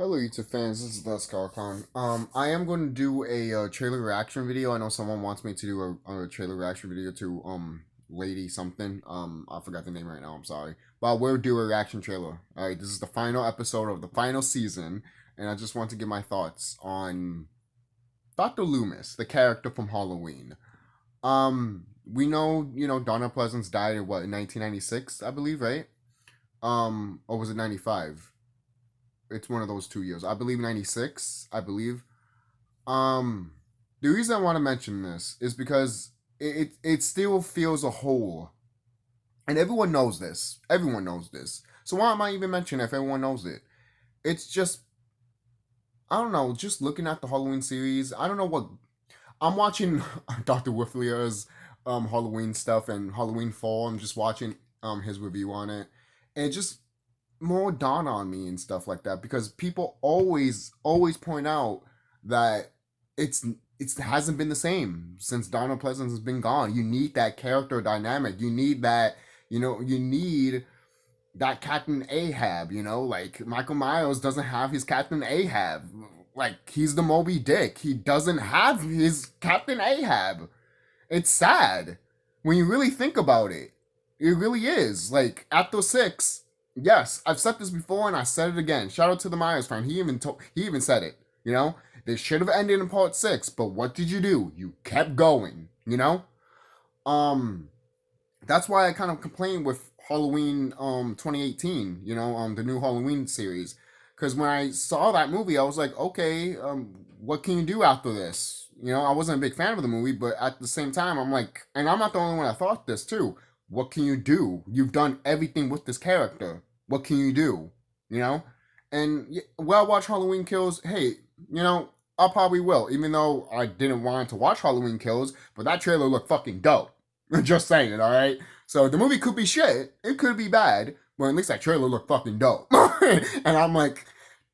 Hello, YouTube fans. This is TheSkullKlown. I am going to do a trailer reaction video. I know someone wants me to do a trailer reaction video to Lady something. I forgot the name right now. I'm sorry, but we'll do a reaction trailer. All right, this is the final episode of the final season, and I just want to give my thoughts on Dr. Loomis, the character from Halloween. We know Donna Pleasance died in what, in 1996, I believe, right? Or was it 95? It's one of those 2 years. I believe 96. I believe. Um, the reason I want to mention this is because it still feels a hole, and everyone knows this. Everyone knows this. So why am I even mentioning it if everyone knows it? It's just, I don't know. Just looking at the Halloween series, I don't know what I'm watching. Dr. Whifflier's Halloween stuff and Halloween Fall. I'm just watching his review on it, and it just more dawn on me and stuff like that because people always point out that it hasn't been the same since Donald Pleasance has been gone. You need that character dynamic. You need that, you need that Captain Ahab, like Michael Myers doesn't have his Captain Ahab. Like he's the Moby Dick. He doesn't have his Captain Ahab. It's sad when you really think about it. It really is. Like after six, yes, I've said this before and I said it again. Shout out to the Myers fan. He even said it. They should have ended in part six, but what did you do? You kept going. Um, that's why I kind of complained with Halloween 2018. The new Halloween series, because when I saw that movie, I was like, okay, what can you do after this? I wasn't a big fan of the movie, but at the same time, I'm like, and I'm not the only one that thought this too. What can you do? You've done everything with this character. What can you do? You know? And will I watch Halloween Kills? Hey, I probably will, even though I didn't want to watch Halloween Kills, but that trailer looked fucking dope. Just saying it, alright? So the movie could be shit, it could be bad, but at least that trailer looked fucking dope. And I'm like,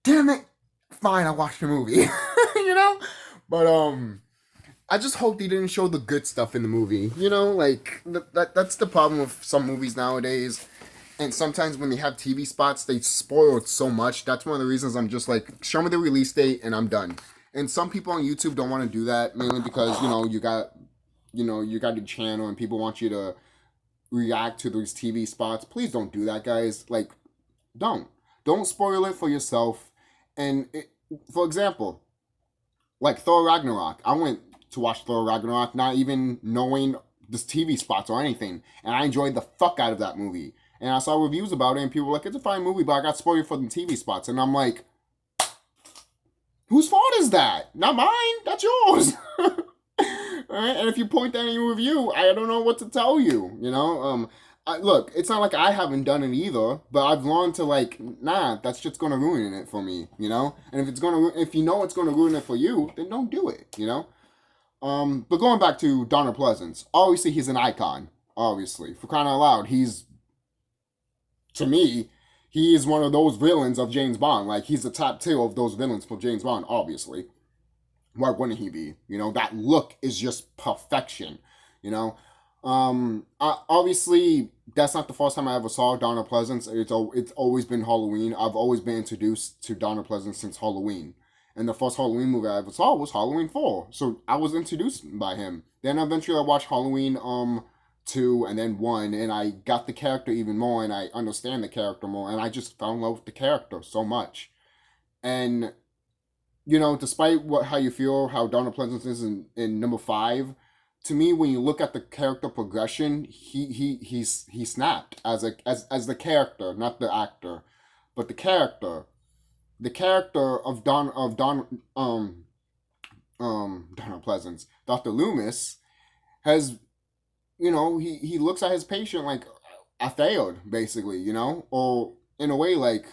damn it, fine, I watched the movie. you know? But I just hope they didn't show the good stuff in the movie. Like that's the problem with some movies nowadays. And sometimes when they have TV spots, they spoil it so much. That's one of the reasons I'm just like, show me the release date and I'm done. And some people on YouTube don't want to do that, mainly because you got the channel and people want you to react to those TV spots. Please don't do that, guys. Like, don't spoil it for yourself. And for example, like Thor Ragnarok, I went to watch Thor Ragnarok not even knowing this TV spots or anything, and I enjoyed the fuck out of that movie. And I saw reviews about it, and people were like, "It's a fine movie," but I got spoiled for the TV spots, and I'm like, "Whose fault is that? Not mine. That's yours." Alright, and if you point that in your review, I don't know what to tell you. Look, it's not like I haven't done it either, but I've learned to like, nah, that's just gonna ruin it for me. And if if you know it's gonna ruin it for you, then don't do it. But going back to Donner Pleasance, obviously he's an icon. Obviously, for crying out loud, to me, he is one of those villains of James Bond. Like he's the top tier of those villains for James Bond. Obviously, why wouldn't he be? That look is just perfection. Obviously, that's not the first time I ever saw Donner Pleasance. It's always been Halloween. I've always been introduced to Donner Pleasance since Halloween. And the first Halloween movie I ever saw was Halloween 4. So I was introduced by him. Then eventually I watched Halloween 2 and then 1, and I got the character even more, and I understand the character more, and I just fell in love with the character so much. And, despite how you feel, how Donald Pleasance is in number 5, to me, when you look at the character progression, he snapped as the character, not the actor, but the character. The character of Donald Pleasance, Dr. Loomis, has, he looks at his patient like, I failed, basically, or in a way like,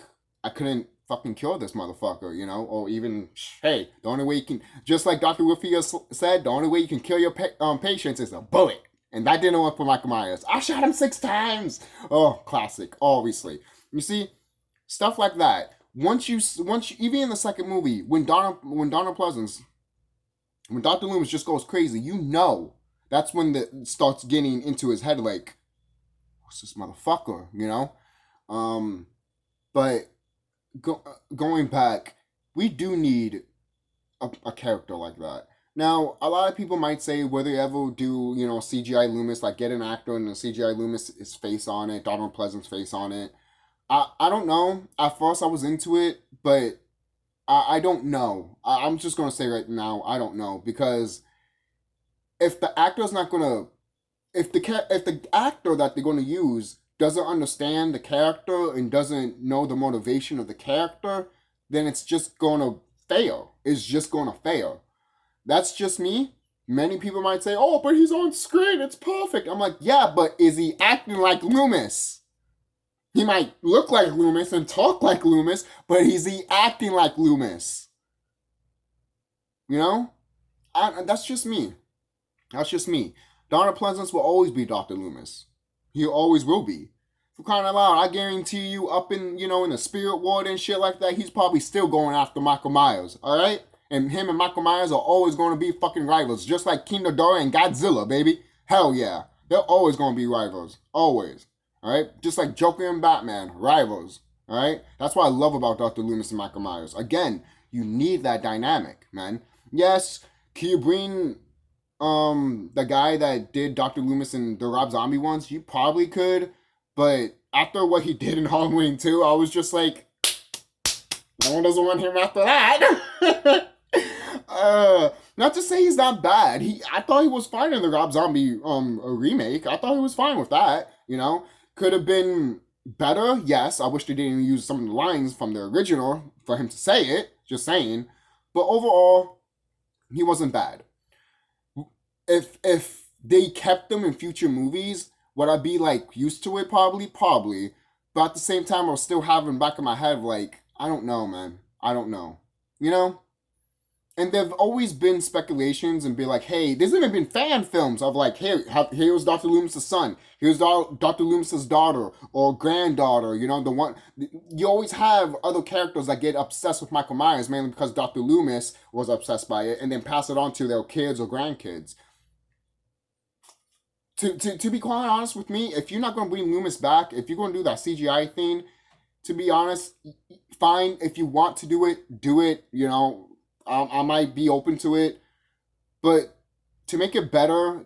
I couldn't fucking kill this motherfucker, or even, hey, the only way you can, just like Dr. Whitfield said, the only way you can kill your patients is a bullet. And that didn't work for Michael Myers. I shot him 6 times. Oh, classic, obviously. You see, stuff like that. Once you even in the second movie, when Dr. Loomis just goes crazy, that's when it starts getting into his head like, what's this motherfucker, But going back, we do need a character like that. Now, a lot of people might say, will they ever do, CGI Loomis, like get an actor and a CGI Loomis' face on it, Donald Pleasant's face on it. I don't know. At first, I was into it, but I don't know. I'm just gonna say right now, I don't know, because if the actor's not gonna, if the actor that they're gonna use doesn't understand the character and doesn't know the motivation of the character, then it's just gonna fail. It's just gonna fail. That's just me. Many people might say, "Oh, but he's on screen. It's perfect." I'm like, yeah, but is he acting like Loomis? He might look like Loomis and talk like Loomis, but is he acting like Loomis? You know? That's just me. That's just me. Donald Pleasance will always be Dr. Loomis. He always will be. For crying out loud, I guarantee you, up in, in the spirit world and shit like that, he's probably still going after Michael Myers, alright? And him and Michael Myers are always going to be fucking rivals, just like King Ghidorah and Godzilla, baby. Hell yeah. They're always going to be rivals. Always. Alright? Just like Joker and Batman. Rivals. Alright? That's what I love about Dr. Loomis and Michael Myers. Again, you need that dynamic, man. Yes, can you bring the guy that did Dr. Loomis in the Rob Zombie ones? You probably could. But after what he did in Halloween 2, I was just like, no one doesn't want him after that. Not to say he's not bad. I thought he was fine in the Rob Zombie remake. I thought he was fine with that. Could have been better. Yes, I wish they didn't use some of the lines from the original for him to say it. Just saying. But overall, he wasn't bad. If they kept them in future movies, would I be like used to it? Probably. But at the same time, I was still having back in my head like, I don't know, man. I don't know. And there've always been speculations and be like, hey, there's even been fan films of like, hey, here's Dr. Loomis' son, here's Dr. Loomis' daughter or granddaughter, the one. You always have other characters that get obsessed with Michael Myers, mainly because Dr. Loomis was obsessed by it, and then pass it on to their kids or grandkids. To be quite honest with me, if you're not going to bring Loomis back, if you're going to do that CGI thing, to be honest, fine. If you want to do it, do it, I might be open to it, but to make it better,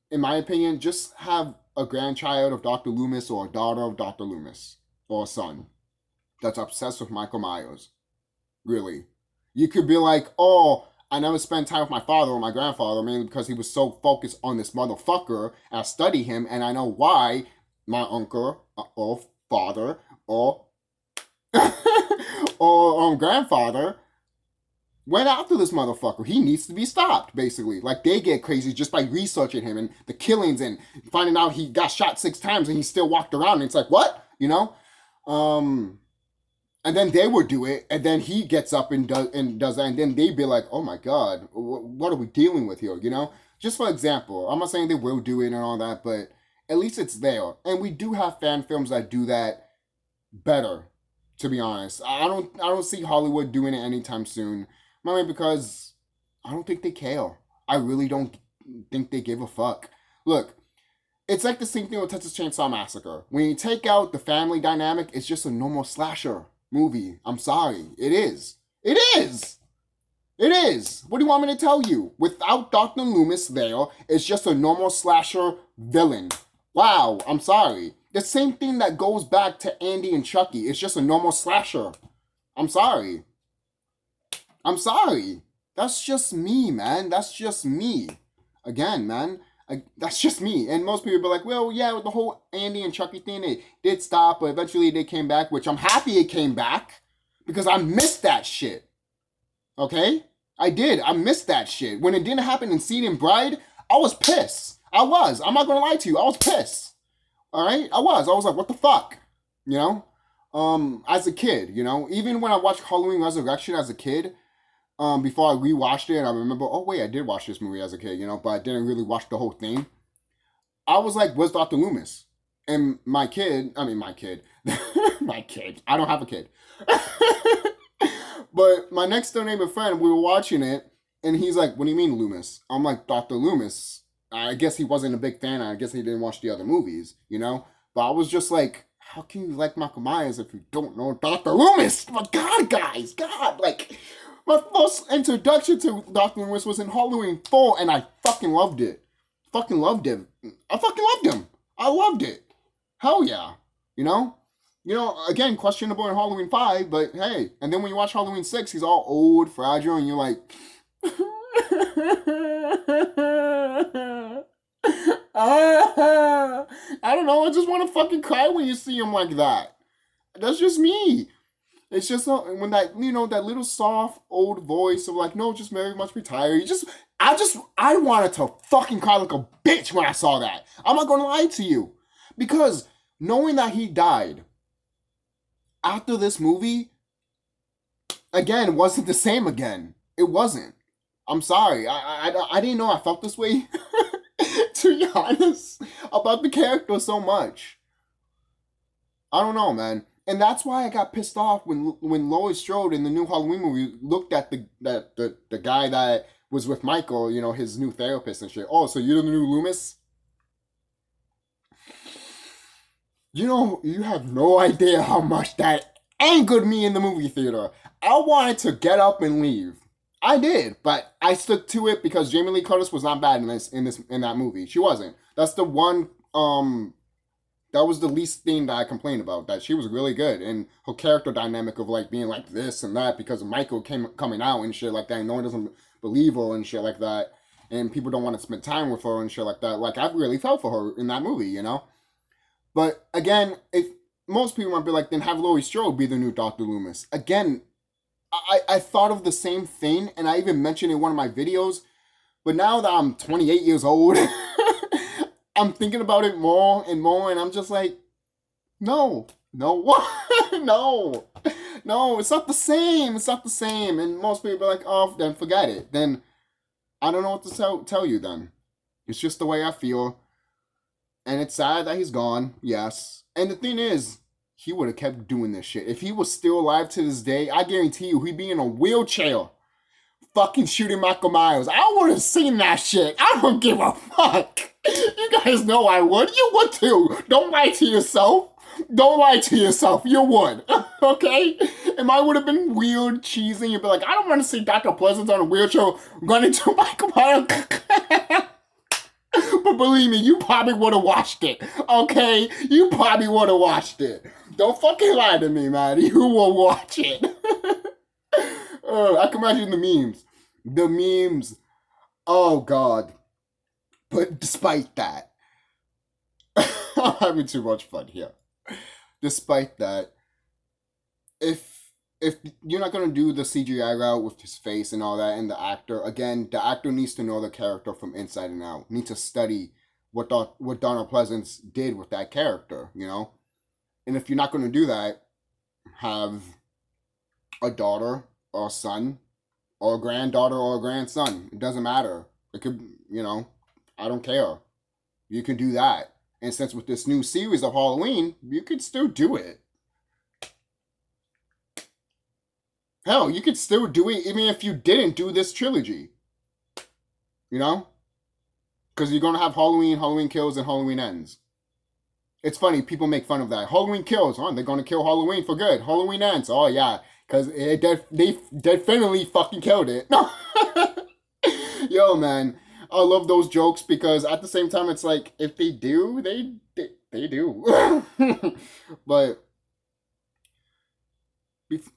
in my opinion, just have a grandchild of Dr. Loomis or a daughter of Dr. Loomis or a son that's obsessed with Michael Myers. Really. You could be like, oh, I never spent time with my father or my grandfather, mainly because he was so focused on this motherfucker. I study him, and I know why my uncle or father or or grandfather went after this motherfucker. He needs to be stopped, basically. Like, they get crazy just by researching him and the killings and finding out he got shot 6 times and he still walked around. And it's like, what? And then they would do it, and then he gets up and does that, and then they'd be like, oh my God, what are we dealing with here, Just for example, I'm not saying they will do it and all that, but at least it's there. And we do have fan films that do that better, to be honest. I don't see Hollywood doing it anytime soon. Mainly because I don't think they care. I really don't think they give a fuck. Look, it's like the same thing with Texas Chainsaw Massacre. When you take out the family dynamic, it's just a normal slasher movie. I'm sorry. It is. It is. It is. What do you want me to tell you? Without Dr. Loomis there, it's just a normal slasher villain. Wow. I'm sorry. The same thing that goes back to Andy and Chucky. It's just a normal slasher. I'm sorry. I'm sorry. That's just me, man. That's just me. Again, man. That's just me. And most people be like, well, yeah, with the whole Andy and Chucky thing, they did stop, but eventually they came back, which I'm happy it came back because I missed that shit. Okay? I did. I missed that shit. When it didn't happen in Seed and Bride, I was pissed. I was. I'm not going to lie to you. I was pissed. All right? I was like, what the fuck? As a kid, even when I watched Halloween Resurrection as a kid, before I rewatched it, and I remember, oh wait, I did watch this movie as a kid, but I didn't really watch the whole thing. I was like, where's Dr. Loomis? And my kid, my kid, I don't have a kid. But my next door neighbor friend, we were watching it, and he's like, what do you mean Loomis? I'm like, Dr. Loomis. I guess he wasn't a big fan. I guess he didn't watch the other movies, But I was just like, how can you like Michael Myers if you don't know Dr. Loomis? But God, guys, God, like, my first introduction to Dr. Loomis was in Halloween 4, and I fucking loved it. Fucking loved him. I fucking loved him. I loved it. Hell yeah. You know? Again, questionable in Halloween 5, but hey. And then when you watch Halloween 6, he's all old, fragile, and you're like... I don't know, I just want to fucking cry when you see him like that. That's just me. It's just when that, that little soft old voice of like, no, just very much retire. I wanted to fucking cry like a bitch when I saw that. I'm not gonna lie to you. Because knowing that he died after this movie, again, wasn't the same again. It wasn't. I'm sorry. I didn't know I felt this way, to be honest, about the character so much. I don't know, man. And that's why I got pissed off when Laurie Strode in the new Halloween movie looked at the guy that was with Michael, his new therapist and shit. Oh, so you're the new Loomis? You have no idea how much that angered me in the movie theater. I wanted to get up and leave. I did, but I stuck to it because Jamie Lee Curtis was not bad in that movie. She wasn't. That's the one. That was the least thing that I complained about. That she was really good, and her character dynamic of like being like this and that because of Michael coming out and shit like that. And no one doesn't believe her and shit like that, and people don't want to spend time with her and shit like that. Like I really felt for her in that movie, But again, if most people might be like, then have Laurie Strode be the new Dr. Loomis. Again, I thought of the same thing, and I even mentioned in one of my videos. But now that I'm 28 years old, I'm thinking about it more and more, and I'm just like, no, no, it's not the same. It's not the same. And most people are like, oh, then forget it. Then I don't know what to tell you then. It's just the way I feel. And it's sad that he's gone, yes. And the thing is, he would have kept doing this shit. If he was still alive to this day, I guarantee you he'd be in a wheelchair fucking shooting Michael Myers. I would have seen that shit. I don't give a fuck. You guys know I would. You would too. Don't lie to yourself. Don't lie to yourself. You would. Okay? And I would have been weird, cheesy. You'd be like, I don't want to see Dr. Pleasance on a wheelchair running to Michael Myers. But believe me, you probably would have watched it. Okay? You probably would have watched it. Don't fucking lie to me, man. You will watch it. I can imagine the memes. The memes. Oh, God. But despite that, I'm having too much fun here. Despite that, if you're not going to do the CGI route with his face and all that, and the actor needs to know the character from inside and out. Needs to study what Donald Pleasance did with that character, And if you're not going to do that, have a daughter or a son or a granddaughter or a grandson. It doesn't matter. It could, I don't care. You can do that. And since with this new series of Halloween, you could still do it. Hell, you could still do it even if you didn't do this trilogy. Because you're going to have Halloween, Halloween Kills, and Halloween Ends. It's funny, people make fun of that. Halloween Kills, they're going to kill Halloween for good. Halloween Ends, oh yeah. Because they definitely fucking killed it. Yo, man. I love those jokes because at the same time, it's like, if they do, they do. But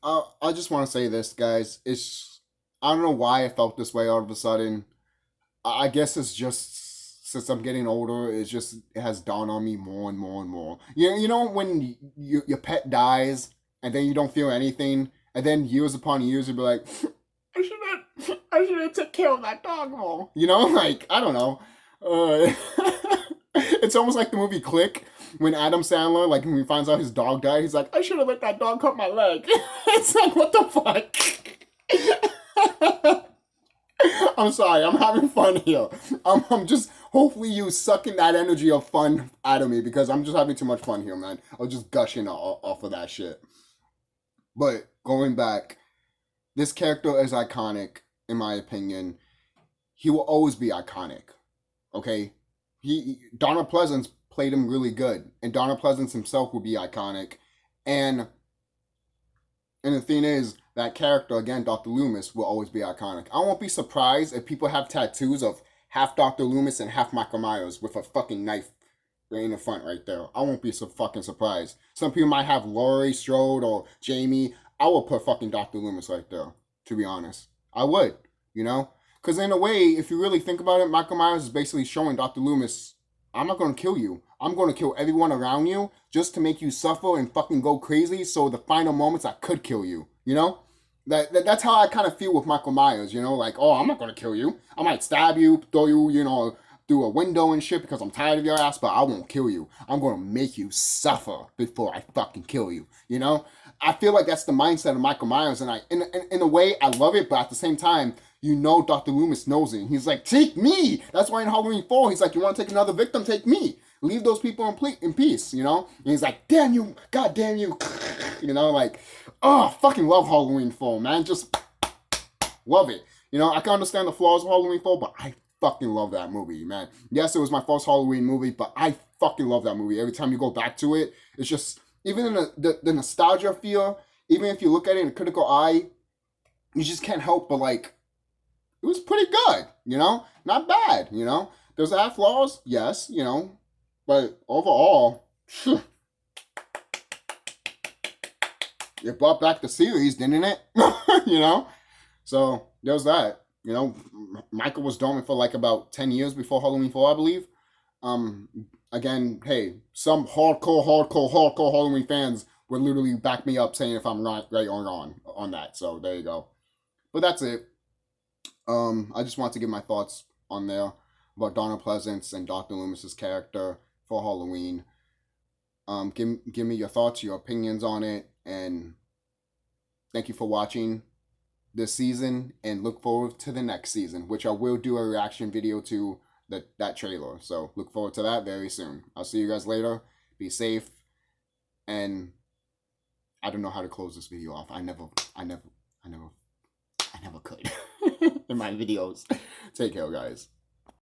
I just want to say this, guys. I don't know why I felt this way all of a sudden. I guess it's just, since I'm getting older, it has dawned on me more and more and more. You know when your pet dies and then you don't feel anything, and then years upon years you'll be like, I should have took care of that dog more. I don't know. It's almost like the movie Click, when Adam Sandler, when he finds out his dog died, he's like, I should have let that dog cut my leg. It's like, what the fuck? I'm sorry, I'm having fun here. I'm just, hopefully you sucking that energy of fun out of me, because I'm just having too much fun here, man. I'm just gushing off of that shit. But, going back, this character is iconic, in my opinion. He will always be iconic, okay? Donald Pleasance played him really good, and Donald Pleasance himself would be iconic. And the thing is, that character again, Dr. Loomis, will always be iconic. I won't be surprised if people have tattoos of half Dr. Loomis and half Michael Myers with a fucking knife right in the front right there. I won't be so fucking surprised. Some people might have Laurie Strode or Jamie. I would put fucking Dr. Loomis right there, to be honest. I would, you know? Because in a way, if you really think about it, Michael Myers is basically showing Dr. Loomis, I'm not going to kill you. I'm going to kill everyone around you just to make you suffer and fucking go crazy, so the final moments I could kill you, you know? That's how I kind of feel with Michael Myers, you know? Like, oh, I'm not going to kill you. I might stab you, throw you, you know, through a window and shit because I'm tired of your ass, but I won't kill you. I'm going to make you suffer before I fucking kill you, you know? I feel like that's the mindset of Michael Myers, and in a way, I love it, but at the same time, you know Dr. Loomis knows it. He's like, take me! That's why in Halloween 4, he's like, you want to take another victim? Take me! Leave those people in peace, you know? And he's like, damn you! God damn you! You know, like, oh, fucking love Halloween 4, man. Just love it. You know, I can understand the flaws of Halloween 4, but I fucking love that movie, man. Yes, it was my first Halloween movie, but I fucking love that movie. Every time you go back to it, it's just, even in the nostalgia feel, even if you look at it in a critical eye, you just can't help but, like, it was pretty good, you know? Not bad, you know? Does it have flaws? Yes, you know? But overall, it brought back the series, didn't it? You know? So, there's that. You know, Michael was dormant for like about 10 years before Halloween 4, I believe. Again, hey, some hardcore Halloween fans would literally back me up saying if I'm right or wrong on that. So, there you go. But that's it. I just want to give my thoughts on there about Donald Pleasance and Dr. Loomis's character for Halloween. Give me your thoughts, your opinions on it, and thank you for watching this season, and look forward to the next season, which I will do a reaction video to that trailer. So look forward to that very soon. I'll see you guys later. Be safe, and I don't know how to close this video off. I never could in my videos. Take care, guys.